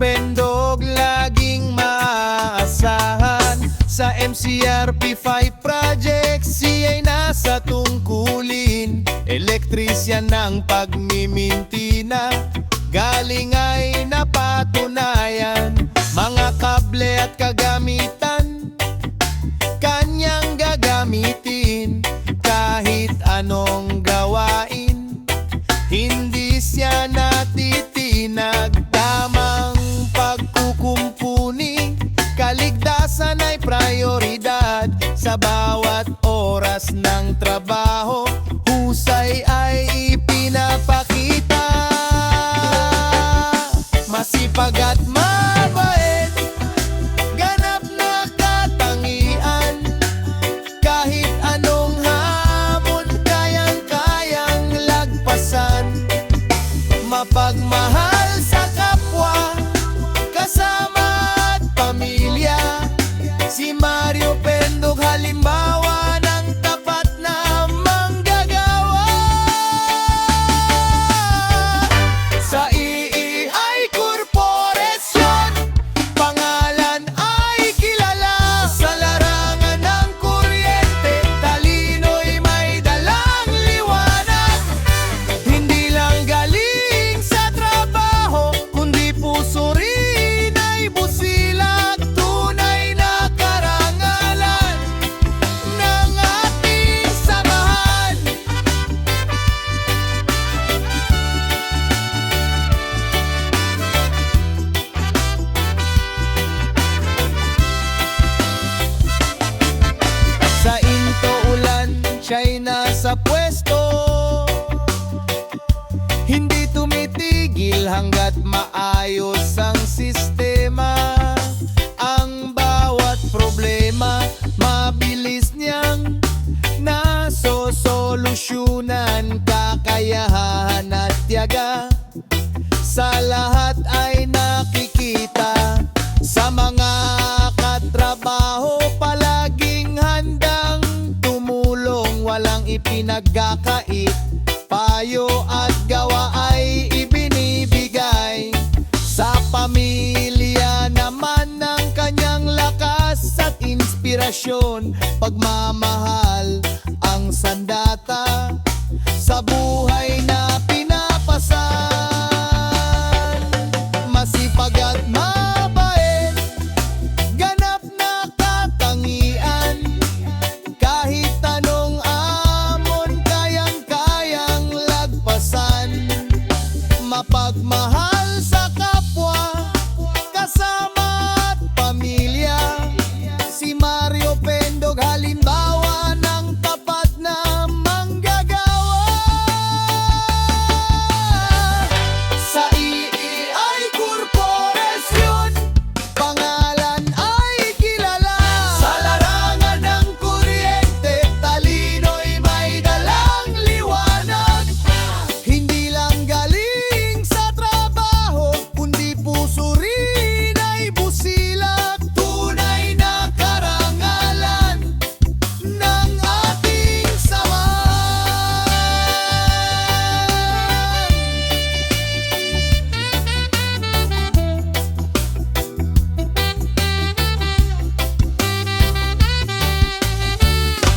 Pendog laging maaasahan. Sa MCRP 5 project, siya'y nasa tungkulin. Elektrisyan ng pagmimintina, galing ay napatunayan. Mga kable at kagamitan, kanyang gagamitin. Kahit anong gawain, hindi siya natitinag. Tamang pagkukumpuni, kaligtasan ay prioridad. Sa bawat oras ng trabaho, husay ay ipinapakita. Masipag at mabait, ganap na katangian. Kahit anong hamon, kayang-kayang lagpasan. Mapagmahal sa kapwa, kasama at pamilya. Si Mario Pendog halimbawa ng tapat na manggagawa. Sa EEI Corporation, pangalan ay kilala. Sa larangan ng kuryente, talino'y may dalang liwanag. Hindi lang galing sa trabaho, kundi puso rin ay busilak. Tunay na karangalan ng ating samahan. Sa into ulan, siya'y nasa pwesto. Hindi tumitigil hanggat maayos ang sistema. Ang bawat problema, mabilis niyang nasosolusyunan. Kakayahan at tiyaga, sa lahat ay nakikita. Sa mga katrabaho, palaging handang tumulong. Walang ipinagkakait, payo at gawa ay ibinibigay. Sa pamilya naman ng kanyang lakas at inspirasyon. Pagmamahal ang sandata sa buhay na pinapasan. Masipag at mabait, ganap na katangian. Kahit anong amon, kayang-kayang lagpasan. Mapagmahal sa kapwa, kasama at pamilya. Si Mario Pendog halimbawa ng tapat na manggagawa. Sa EEI Corporation, pangalan ay kilala. Sa larangan ng kuryente, talino'y may dalang liwanag. Hindi lang galing sa trabaho, kundi puso rin ay busilak. Tunay na karangalan ng ating samahan.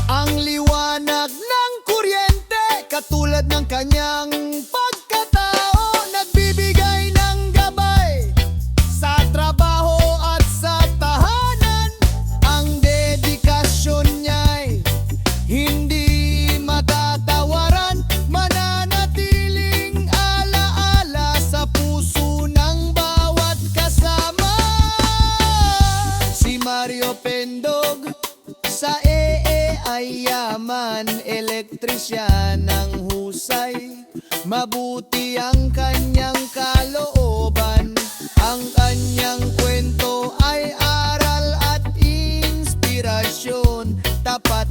Ang liwanag ng kuryente, katulad ng kanyang pagkatao, nagbibigay ng gabay sa trabaho at sa tahanan. Ang dedikasyon niya'y hindi matatawaran. Mananatiling alaala sa puso ng bawat kasama. Si Mario Pendog sa ay yaman, elektrisyan ng husay. Mabuti ang kanyang kalooban, ang kanyang kwento ay aral at inspirasyon. Tapat